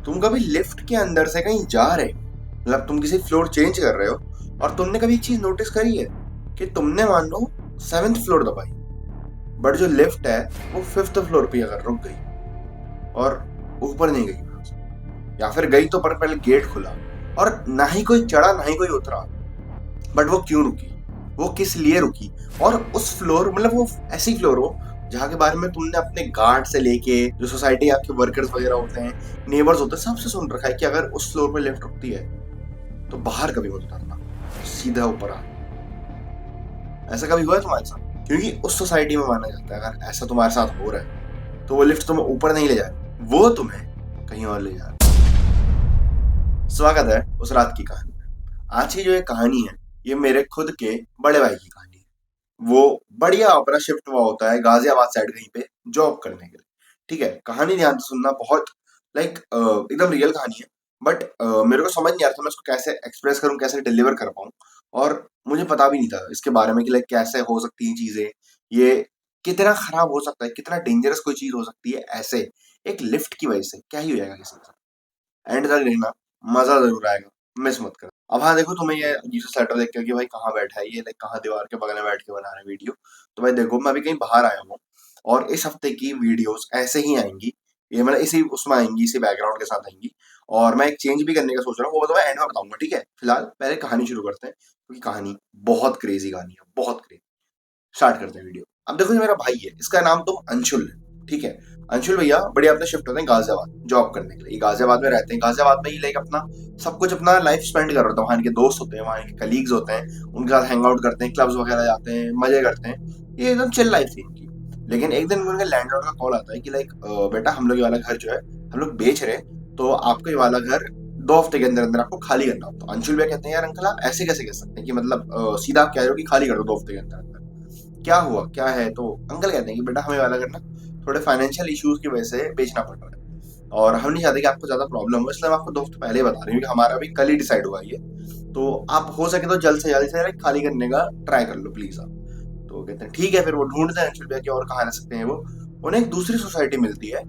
तुम कभी लिफ्ट के अंदर से कहीं जा रहे हो, मतलब तुम किसी फ्लोर चेंज कर रहे हो और तुमने कभी एक चीज नोटिस करी है कि तुमने मान लो 7th फ्लोर दबाई, बट जो लिफ्ट है वो 5th फ्लोर पे अगर रुक गई और ऊपर नहीं गई, या फिर गई तो पर पहले गेट खुला और ना ही कोई चढ़ा ना ही कोई उतरा, बट वो क्यों रुकी, वो किस लिए रुकी, और उस फ्लोर मतलब वो ऐसी फ्लोर हो जहाँ के बारे में तुमने अपने गार्ड से लेके जो सोसाइटी आपके वर्कर्स वगैरह होते हैं, नेबर्स होते हैं, सबसे सुन रखा है कि अगर उस फ्लोर पे लिफ्ट रुकती है तो बाहर कभी मत उतरना, सीधा ऊपर आ। ऐसा कभी हुआ है तुम्हारे साथ? क्योंकि उस सोसाइटी में माना जाता है अगर ऐसा तुम्हारे साथ हो रहा है तो वो लिफ्ट तुम्हें ऊपर नहीं ले जाए, वो तुम्हें कहीं और ले जाए। स्वागत है उस रात की कहानी में। आज की जो ये कहानी है ये मेरे खुद के बड़े भाई की कहानी है। वो बढ़िया अपना शिफ्ट हुआ होता है गाजियाबाद साइड कहीं पे जॉब करने के लिए। ठीक है, कहानी ध्यान से सुनना, बहुत लाइक एकदम रियल कहानी है। बट मेरे को समझ नहीं आ रहा था मैं इसको कैसे एक्सप्रेस करूं, कैसे डिलीवर कर पाऊं, और मुझे पता भी नहीं था इसके बारे में कि लाइक कैसे हो सकती हैं चीजें, ये कितना खराब हो सकता है, कितना डेंजरस कोई चीज हो सकती है ऐसे एक लिफ्ट की वजह से। क्या ही हो जाएगा किसी के साथ, एंड तक देखना, मजा जरूर आएगा, मिस मत कर। अब हाँ देखो, तुम्हें ये अजीब सा सेटअप देख के कि भाई कहाँ बैठा है ये, लाइक कहाँ दीवार के बगल में बैठ के बना रहे हैं वीडियो, तो भाई देखो मैं अभी कहीं बाहर आया हूँ और इस हफ्ते की वीडियोस ऐसे ही आएंगी, ये मतलब इसी उसमें आएंगी, इसी बैकग्राउंड के साथ आएंगी। और मैं एक चेंज भी करने का सोच रहा हूँ, वो तो मैं एंड में बताऊंगा। ठीक है, फिलहाल पहले कहानी शुरू करते हैं क्योंकि कहानी बहुत क्रेजी कहानी है, बहुत क्रेजी। स्टार्ट करते हैं वीडियो। अब देखो ये मेरा भाई है, इसका नाम तो अंशुल है। ठीक है, अंशुल भैया बढ़िया अपने शिफ्ट होते हैं गाजियाबाद जॉब करने के लिए, ये गाजियाबाद में रहते हैं। गाजियाबाद में ही लाइक अपना सब कुछ, अपना लाइफ स्पेंड कर रहा था। वहाँ के दोस्त होते हैं, वहाँ के कलीग्स होते हैं, उनके साथ हैंग आउट करते हैं, क्लब्स वगैरह जाते हैं, मजे करते हैं। ये एकदम चिल लाइफ थी इनकी। लेकिन एक दिन उनके लैंडलॉर्ड का कॉल आता है कि लाइक बेटा हम लोग ये वाला घर जो है हम लोग बेच रहे हैं, तो आपको ये वाला घर 2 हफ्ते के अंदर अंदर आपको खाली करना हो। तो अंशुल भैया कहते हैं यार अंकल आप ऐसे कैसे कह सकते हैं कि मतलब सीधा आप कह रहे हो कि खाली कर दो 2 हफ्ते के अंदर अंदर, क्या हुआ क्या है? तो अंकल कहते हैं कि बेटा हमें वाला करना थोड़े फाइनेंशियल इश्यूज की वजह से बेचना पड़ रहा है और हम नहीं चाहते कि आपको ज्यादा प्रॉब्लम हो, इसलिए हम आपको 2 हफ्ते पहले ही बता रहे हैं कि हमारा भी कल ही डिसाइड हुआ ये, तो आप हो सके तो जल्द से खाली करने का ट्राई कर लो प्लीज आप। तो कहते हैं ठीक है, फिर वो ढूंढते हैं अंशुल भैया कि और कहाँ रह सकते हैं वो। उन्हें एक दूसरी सोसाइटी मिलती है,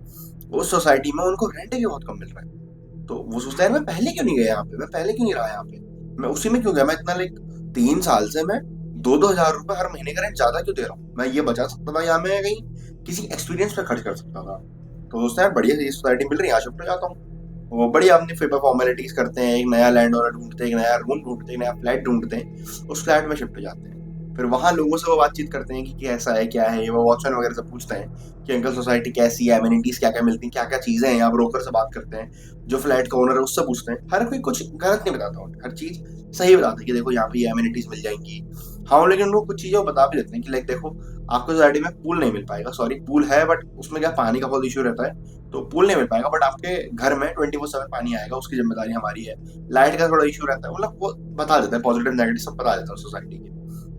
उस सोसाइटी में उनको रेंट भी बहुत कम मिल रहा है। तो वो सोचता है मैं पहले क्यों नहीं गया यहाँ पे, मैं पहले क्यों नहीं रहा यहाँ पे, मैं उसी में क्यों गया, मैं इतना लाइक 3 साल से मैं 2-2 हजार रुपए हर महीने का रेंट ज्यादा क्यों दे रहा हूँ, मैं ये बचा सकता था, या मैं कहीं किसी एक्सपीरियंस पे खर्च कर सकता था। तो दोस्त यार बढ़िया सी सोसाइटी मिल रही है, यहाँ शिफ्ट हो जाता हूँ। वो बढ़िया अपनी फॉर्मेलिटीज करते हैं, एक नया लैंड ओनर ढूंढते हैं, एक नया रूम ढूंढते हैं, एक नया फ्लैट ढूंढते हैं, उस फ्लैट में शिफ्ट हो जाते हैं। फिर वहां लोगों से वो बातचीत करते हैं कि कैसा है क्या है, वो वॉचमैन वगैरह से पूछते हैं कि अंकल सोसाइटी कैसी है, एमिनिटीज क्या क्या मिलती हैं, क्या क्या चीजें हैं यहाँ। ब्रोकर से बात करते हैं, जो फ्लैट का ओनर है उससे पूछते हैं। हर कोई कुछ गलत नहीं बताता, हर चीज सही बताते हैं कि देखो यहाँ पे ये एमिनिटीज मिल जाएंगी। हाँ, लेकिन उनको कुछ चीजें बता भी देते हैं कि लाइक देखो आपको सोसाइटी में पूल नहीं मिल पाएगा, सॉरी पूल है बट उसमें क्या पानी का बहुत इशू रहता है, तो पूल नहीं मिल पाएगा, बट आपके घर में 24/7 पानी आएगा, उसकी जिम्मेदारी हमारी है। लाइट का थोड़ा इशू रहता है, मतलब वो बता देता है, पॉजिटिव नेगेटिव सब बता देता है सोसाइटी के।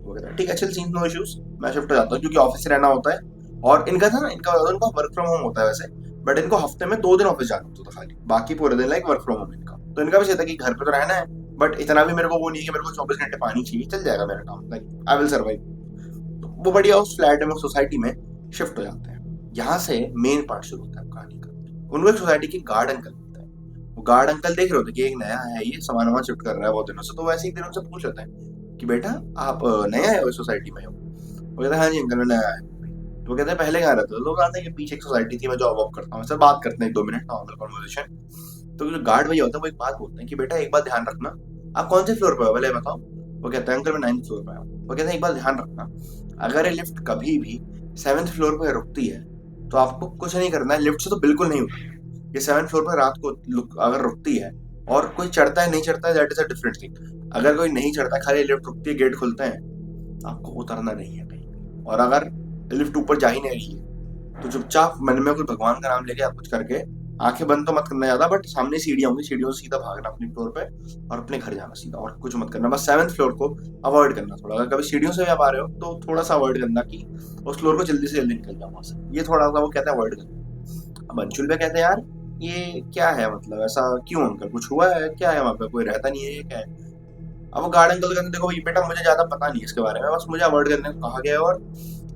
वो कहता है ठीक है चल सीन नो इश्यूज, मैं शिफ्ट हो जाता हूँ क्योंकि ऑफिस से रहना होता है। और इनका था ना, इनका वर्क फ्रॉम होम होता है वैसे, बट इनको हफ्ते में 2 दिन ऑफिस जाना होता था खाली, बाकी पूरे दिन लाइक वर्क फ्रॉम होम इनका। तो इनका भी था कि घर पे तो रहना है, बट इतना भी मेरे को वो नहीं है कि मेरे को 24 घंटे पानी चाहिए, चल जाएगा मेरा काम, लाइक आई विल सर्वाइव। तो वो बढ़िया उस फ्लैट में, सोसाइटी में शिफ्ट हो जाते हैं। यहाँ से मेन पार्ट शुरू होता है कहानी का। उनको एक सोसाइटी की गार्ड अंकल मिलता है। वो गार्ड अंकल देख रहे होते कि एक नया है, ये सामान वामान शिफ्ट कर रहा है बहुत दिनों से, तो वैसे एक दिन उनसे पूछ लेते हैं कि बेटा आप नए आए हो इस सोसाइटी में हो? वो कहता है हाँ जी अंकल मैं नया आया हूँ। तो वो कहते हैं पहले कहाँ रहते हो? लोग आते हैं कि पीछे एक सोसाइटी थी, मैं जॉब वॉब करता हूँ, सर बात करते हैं 2 मिनट नॉर्मल कॉन्वर्सेशन। तो जो गार्ड भैया होता है वो एक बात बोलते हैं कि बेटा एक बात ध्यान रखना, आप कौन से फ्लोर पे हो पहले बताओ? वो कहता है अंकल मैं 9th फ्लोर पे हूँ। वो कहते हैं एक बात ध्यान रखना, अगर ये लिफ्ट कभी भी 7th फ्लोर पे रुकती है तो आपको कुछ नहीं करना है, लिफ्ट से तो बिल्कुल नहीं उतरना। ये 7th फ्लोर पर रात को अगर रुकती है और कोई चढ़ता है नहीं चढ़ता है that is a different thing. अगर कोई नहीं चढ़ता है, खाली लिफ्ट रुकती है, गेट खुलते हैं, आपको उतरना नहीं है कहीं। और अगर लिफ्ट ऊपर जा ही नहीं रही है तो चुपचाप मन में कोई भगवान का नाम लेके आप कुछ करके आंखें बंद तो मत करना ज्यादा, बट सामने सीढ़ियां होंगी, सीढ़ियों से सीधा भागना अपने फ्लोर पे और अपने घर जाना सीधा, और कुछ मत करना। बस 7th फ्लोर को अवॉइड करना थोड़ा, अगर कभी सीढ़ियों से भी आप आ रहे हो तो थोड़ा सा अवॉइड करना कि उस फ्लोर को जल्दी से जल्दी निकल जाओ वहां से, ये थोड़ा सा वो कहते हैं अवॉइड करना। अब अंशुल भी कहते हैं यार ये क्या है, मतलब ऐसा क्यों अंकल, कुछ हुआ है क्या है, वहां पे कोई रहता नहीं है ये क्या है? अब वो गार्ड अंकल कहते देखो ये बेटा मुझे ज्यादा पता नहीं इसके बारे में, बस मुझे अवॉइड करने को कहा गया है, और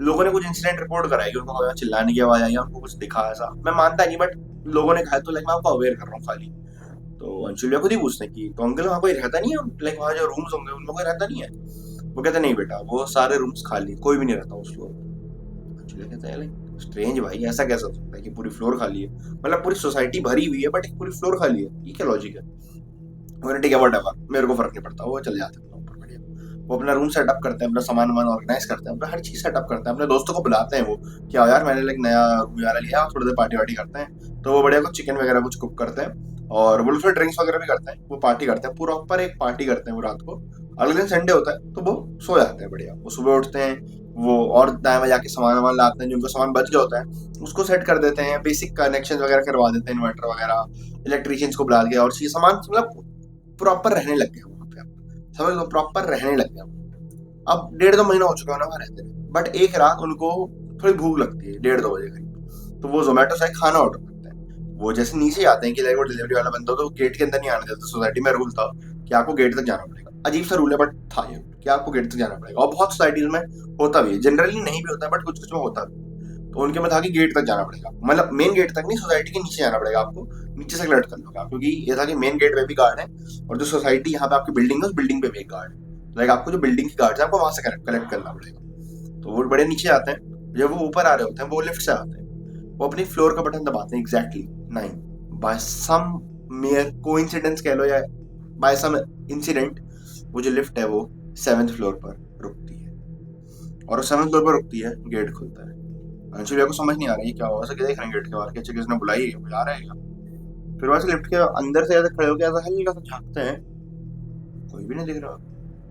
लोगों ने कुछ इंसिडेंट रिपोर्ट कराया कि उनको चिल्लाने की आवाज आई, उनको कुछ दिखा, ऐसा मैं मानता नहीं, बट लोगों ने कहा तो लाइक मैं आपको अवेयर कर रहा हूँ खाली। तो अंशुल भैया खुद ही पूछते हैं कि तो अंकल वहाँ कोई रहता नहीं है, लाइक वहाँ जो रूम्स होंगे उनमें कोई रहता नहीं है? वो कहते नहीं बेटा, वो सारे रूम्स खाली, कोई भी नहीं रहता उस फ्लोर पे। अंशुल भैया कहते हैं लाइक स्ट्रेंज भाई, ऐसा कैसे हो सकता है कि पूरी फ्लोर खाली है, मतलब पूरी सोसाइटी भरी हुई है बट पूरी फ्लोर खाली है, ये क्या लॉजिक है? मैंने ठीक है व्हाटएवर, मेरे को फर्क नहीं पड़ता, वो चले जाते हैं अपना ऊपर, बढ़िया। वो अपना रूम सेटअप करते हैं, अपना सामान वामान ऑर्गेनाइज करते हैं, अपना हर चीज सेटअप करते हैं, अपने दोस्तों को बुलाते हैं वो कि आओ यार मैंने लाइक नया रूम यार लिया, थोड़ी देर पार्टी वार्टी करते हैं। तो वो बढ़िया कुछ चिकन वगैरह कुछ कुक करते हैं और वो लोग फिर ड्रिंक्स वगैरह भी करते हैं, वो पार्टी करते हैं, पूरा ऊपर एक पार्टी करते हैं वो रात को। अगले दिन संडे होता है तो वो सो जाते हैं बढ़िया, वो सुबह उठते हैं, वो और दाएं में जाके सामान वामान लाते हैं, जिनको सामान बच गया होता है उसको सेट कर देते हैं, बेसिक कनेक्शन वगैरह करवा देते हैं, इन्वर्टर वगैरह, इलेक्ट्रिशियंस को बुला के, और चीज सामान मतलब प्रॉपर रहने लग गए वहाँ पे, आप समझ लो प्रॉपर रहने लग गया। अब 1.5-2 महीना हो चुका है ना वहाँ रहते हैं, बट एक रात उनको थोड़ी भूख लगती है 1:30-2 बजे करीब, तो वो जोमेटो से खाना ऑर्डर करते हैं। वो जैसे नीचे आते हैं कि लाइक वो डिलीवरी वाला बंदा, तो गेट के अंदर नहीं आने देता, सोसाइटी में रूल था कि आपको गेट तक जाना पड़ेगा, अजीब सा रूल है बट था ये कि आपको गेट तक जाना पड़ेगा, और बहुत सोसाइटीज में होता भी है, जनरली नहीं भी होता है बट कुछ कुछ में होता भी। तो उनके में था कि गेट तक जाना पड़ेगा, मतलब मेन गेट तक नहीं, सोसाइटी के नीचे जाना पड़ेगा आपको, नीचे से कलेक्ट कर लोगे आप, क्योंकि ये था कि मेन गेट पे भी गार्ड है, और जो सोसाइटी यहाँ पे आपकी बिल्डिंग है उस बिल्डिंग पे भी एक गार्ड है, लाइक आपको जो बिल्डिंग की गार्ड है आपको वहां से कलेक्ट करना पड़ेगा। तो वो बड़े नीचे आते हैं, जब वो ऊपर आ रहे होते हैं वो लिफ्ट से आते हैं, वो अपनी फ्लोर का बटन दबाते हैं एग्जैक्टली 9, बाय सम मेयर कोइंसिडेंस कह लो या बाय सम इंसिडेंट, वो जो लिफ्ट है वो 7th फ्लोर पर रुकती है, और 7th फ्लोर पर रुकती है, गेट खुलता है। अंशु भैया को समझ नहीं आ रही है क्या हुआ, ऐसा क्या देख रहे हैं गेट के बाहर, क्या किसने बुलाई है, बुला रहा है क्या? फिर वहां से लिफ्ट के अंदर से ऐसे खड़े होकर ऐसा हल्का सा झांकते हैं, कोई भी नहीं दिख रहा।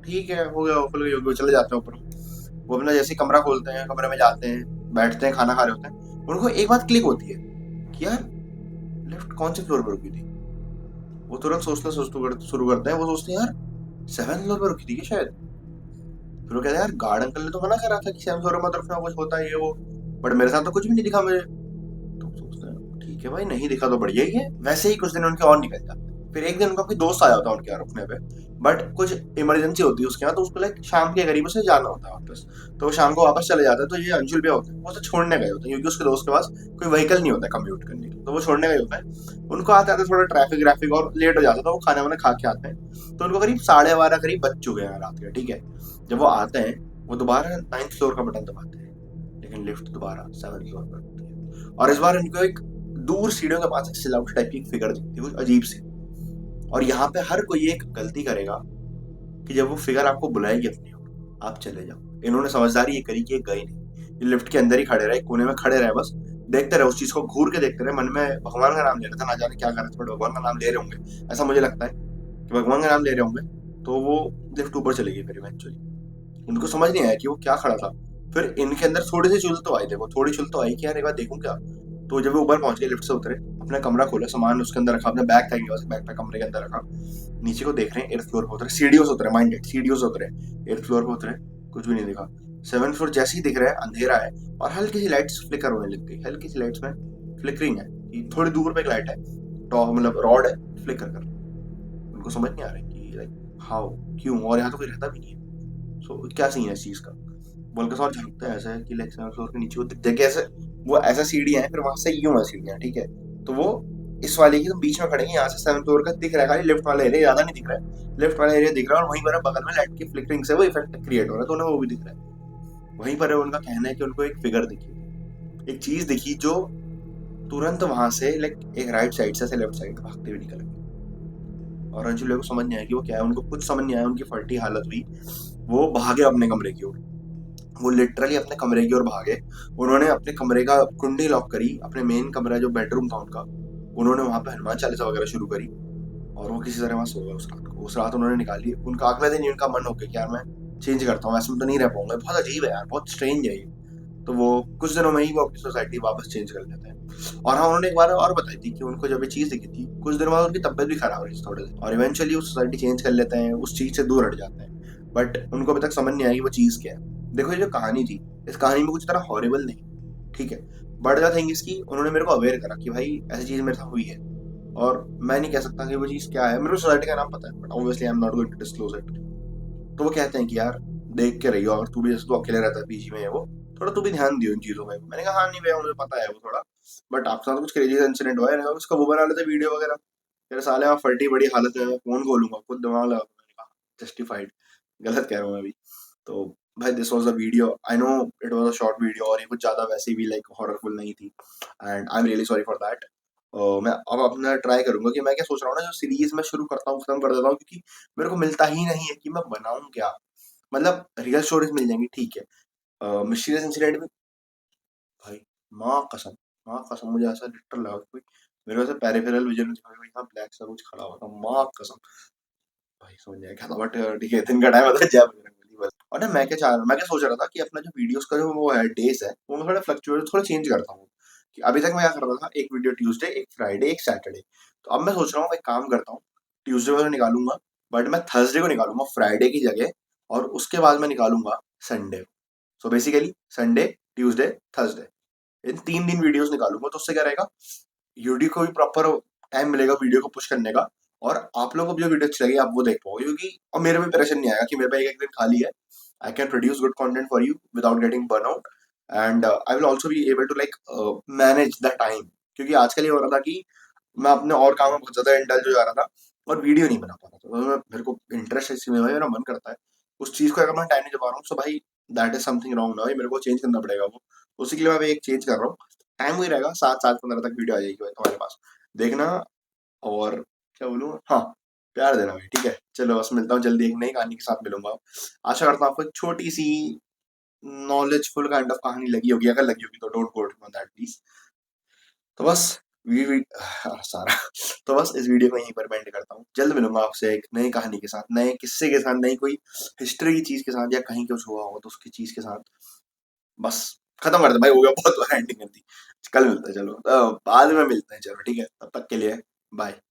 ठीक है हो गया, खुल गई होगी, चले जाते हैं ऊपर। वो अपना जैसे ही कमरा खोलते हैं, कमरे में जाते हैं, बैठते हैं, खाना खा रहे होते हैं, उनको एक बात क्लिक होती है कि यार लिफ्ट कौन से फ्लोर पर रुकी थी। वो तुरंत सोचना शुरू करते हैं, वो सोचते हैं यार 7th फ्लोर पर रुकी थी क्या शायद। फिर वो कहते हैं यार गार्ड अंकल ने तो मना करा था कि 7th फ्लोर में मत रखना, कुछ होता है ये वो, बट मेरे साथ तो कुछ भी नहीं दिखा मुझे। तो सोचते हैं ठीक है भाई, नहीं दिखा तो बढ़िया ही है। वैसे ही कुछ दिन उनके और निकल जाते हैं, फिर एक दिन उनका कोई दोस्त आया होता है उनके यहाँ रुकने पे, बट कुछ इमरजेंसी होती है उसके यहाँ, तो उसको लाइक शाम के करीब उसे जाना होता है वापस, तो वो शाम को वापस चले जाता है। तो ये अंशुल भैया होते हैं, वो उसे छोड़ने गए होते हैं, क्योंकि उसके दोस्त के पास कोई व्हीकल नहीं होता कम्यूट करने के लिए, तो वो छोड़ने गए होते हैं। उनको आते आते थोड़ा ट्रैफिक व्रैफिक और लेट हो जाता था, वो खाना वाना खा के आते हैं, तो उनको करीब 12:30 करीब बज चुके हैं रात के, ठीक है। जब वो आते हैं, वो दोबारा 9th फ्लोर का बटन दबाते हैं, लेकिन लिफ्ट दोबारा 7th फ्लोर पर होती है, और इस बार इनको एक दूर सीढ़ियों के पास एक सिलआउट टाइप की फिगर दिखती है, कुछ अजीब सी। और यहाँ पे हर कोई एक गलती करेगा कि जब वो फिगर आपको बुलाएगी अपनी ओर, आप चले जाओ। इन्होंने समझदारी ये करी कि ये गए नहीं, ये लिफ्ट के अंदर ही खड़े रहे, कोने में खड़े रहे, बस देखते रहे उस चीज को, घूर के देखते रहे, मन में भगवान का नाम ले रहे थे, ना जाने क्या कर रहे थे, बट भगवान का नाम ले रहे होंगे, ऐसा मुझे लगता है कि भगवान का नाम ले रहे होंगे। तो वो लिफ्ट ऊपर चली गई फिर इवेंचुअली, उनको समझ नहीं आया कि वो क्या खड़ा था। फिर इनके अंदर थोड़ी सी चुल तो आई, देखो थोड़ी चुल तो आई कि यार एक बार देखूं क्या। तो जब वो ऊपर पहुंच गए, लिफ्ट से उतरे, अपना कमरा खोला, सामान उसके अंदर रखा, अपना बैग था बैग पे कमरे के अंदर रखा, नीचे को देख रहे हैं, 8th फ्लोर पे उतरे, सीढ़ियों से उतरे, माइंडेड सीढ़ियों से उतरे, 8th फ्लोर पे उतरे, कुछ भी नहीं दिखा। 7th फ्लोर जैसे ही दिख रहा है, अंधेरा है, और हल्की सी लाइट्स फ्लिकर होने लग गई, हल्की सी लाइट्स में फ्लिकरिंग है, कि थोड़ी दूर पे एक लाइट है, टॉप मतलब रॉड है, फ्लिकर कर, उनको समझ नहीं आ रहा है कि लाइक हाउ, क्यों, और यहाँ तो कोई रहता भी नहीं है, सो क्या सीन है इस चीज का। बोलकर और झांकता है ऐसा कि लाइक 7th फ्लोर के नीचे वो देखे ऐसे, वो ऐसा सीढ़ियां है, फिर वहां से यूं है सीढ़ियां, ठीक है। तो वो इस वाले की तो बीच में खड़े हैं, यहाँ से 7th फ्लोर का दिख रहा है, खाली लिफ्ट वाला एरिया ज्यादा नहीं दिख रहा है, लिफ्ट वाला एरिया दिख रहा है, और वहीं पर बगल में लाइट की फ्लिकरिंग से वो इफेक्ट क्रिएट हो रहा है, तो उन्हें वो भी दिख रहा है। वहीं पर उनका कहना है कि उनको एक फिगर दिखी, एक चीज दिखी जो तुरंत वहां से लाइक एक राइट साइड से लेफ्ट साइड भागते हुए निकल गई। और अंजुले को समझ नहीं आया कि वो क्या है, उनको कुछ समझ नहीं आया, उनकी फटी हालत हुई, वो भागे अपने कमरे की ओर, वो लिटरली अपने कमरे की ओर भागे। उन्होंने अपने कमरे का कुंडी लॉक करी, अपने मेन कमरा जो बेडरूम था उनका, उन्होंने वहां पे हनुमान चालीसा वगैरह शुरू करी, और वो किसी तरह वहां सो गए उस रात को। उस रात उन्होंने निकाली, उनका अगले दिन ही उनका मन हो गया कि यार मैं चेंज करता हूँ, ऐसे में तो नहीं रह पाऊंगा, बहुत अजीब है यार, बहुत स्ट्रेंज है ये। तो वो कुछ दिनों में ही वो अपनी सोसाइटी वापस चेंज कर लेते हैं। और हाँ, उन्होंने एक बार और बताई थी कि उनको जब ये चीज दिखी थी, कुछ दिनों बाद उनकी तबियत भी खराब रही थोड़े दिन, और इवेंचुअली वो सोसाइटी चेंज कर लेते हैं, उस चीज से दूर हट जाते हैं, बट उनको अभी तक समझ नहीं आई वो चीज क्या है। देखो ये जो कहानी थी, इस कहानी में कुछ तरह हॉरिबल नहीं, ठीक है, बट द थिंग इसकी उन्होंने मेरे को अवेयर करा कि भाई ऐसी चीज मेरे साथ हुई है, और मैं नहीं कह सकता कि वो चीज क्या है, मेरे को सोसाइटी का नाम पता है, but obviously I am not going to disclose it. तो वो कहते हैं कि यार देख के रहियो, अगर तू भी, जैसे तू अकेले रहता है पीजी में है वो, थोड़ा तू भी ध्यान दियो इन चीजों में। मैंने कहा हाँ नहीं भैया मुझे पता है वो थोड़ा, बट आपके साथ कुछ क्रेजी इंसिडेंट हुआ है ना, उसका वो बना लेते वीडियो वगैरह। तेरे साले में फटी बड़ी हालत में मैं फोन खोलूंगा, खुद दिमाग लगा, मैंने कहा जस्टिफाइड, गलत कह रहा हूँ मैं अभी। तो भाई this was a video, I know it was a short video, और ये कुछ ज्यादा वैसे भी लाइक हॉररफुल नहीं थी, and I am really sorry for that. मैं अब अपना ट्राई करूंगा कि मैं क्या सोच रहा हूँ ना, जो सीरीज मैं शुरू करता हूँ खत्म कर देता हूँ, क्योंकि मेरे को मिलता ही नहीं है कि मैं बनाऊं क्या। मतलब रियल स्टोरीज मिल जाएंगी ठीक है, मिस्टीरियस इंसिडेंट भी भाई, माँ कसम, माँ कसम मुझे ऐसा लिटरल लगा कि कोई मेरे वैसे पेरिफेरल विजन में कोई यहाँ ब्लैक सा कुछ खड़ा हुआ था, माँ कसम। भाई समझ जाए क्या था, बट ठीक है, दिन का टाइम होता है, जय बजरंगबली बस। और ना मैं क्या सोच रहा था कि अपना जो वीडियोस का जो वो है डेज है, वो मैं थोड़ा फ्लक्चुएट थोड़ा चेंज करता हूँ। कि अभी तक मैं क्या कर रहा था, एक वीडियो ट्यूसडे, एक फ्राइडे, एक सैटरडे। तो अब मैं सोच रहा हूँ एक काम करता हूँ, ट्यूसडे को तो निकालूंगा, बट मैं थर्सडे को निकालूंगा फ्राइडे की जगह, और उसके बाद मैं निकालूंगा संडे को। So basically Sunday, Tuesday, Thursday, इन 3 दिन वीडियोस निकालूंगा। तो उससे क्या रहेगा, यूट्यूब को भी प्रॉपर टाइम मिलेगा वीडियो को पुश करने का, और आप लोगों को भी जो वीडियो अच्छी लगी आप वो देख पाओगे, क्योंकि और मेरे में प्रेशर नहीं आएगा कि मेरे पास एक एक दिन खाली है। I can produce good content for you without getting burn out, and I will also be able to like manage the time. क्योंकि आजकल ये हो रहा था कि मैं अपने और काम में बहुत ज्यादा इंडल्ज हो जा रहा था, और वीडियो नहीं बना पा रहा था। तो मेरे को इंटरेस्ट है इसमें भाई, मेरा मन करता है उस चीज को, अगर मैं टाइम नहीं दे पा रहा हूँ तो भाई दैट इज समथिंग रॉन्ग ना भाई, मेरे को चेंज करना पड़ेगा वो। उसी के लिए मैं अभी एक चेंज कर रहा हूँ। टाइम वही रहेगा, 7 7 15 तक वीडियो आ जाएगी भाई तुम्हारे पास, देखना। और क्या बोलूँ, हाँ, प्यार देना भाई, ठीक है। चलो बस मिलता हूँ जल्दी, एक नई कहानी के साथ मिलूंगा। आशा करता हूँ आपको एक छोटी सी नॉलेजफुल काइंड ऑफ कहानी लगी होगी, अगर लगी होगी तो don't quote me on that please. तो बस वी वी सारा तो बस इस वीडियो को यहीं पर एंड करता हूँ। जल्द मिलूंगा आपसे एक नई कहानी के साथ, नए किस्से के साथ, नई कोई हिस्ट्री की चीज के साथ, या कहीं कुछ हुआ हो तो उसकी चीज के साथ। बस खत्म कर दे भाई, हो गया बहुत, एंडिंग कर दी। कल मिलते हैं, चलो बाद में मिलते हैं, चलो ठीक है, तब तक के लिए बाय।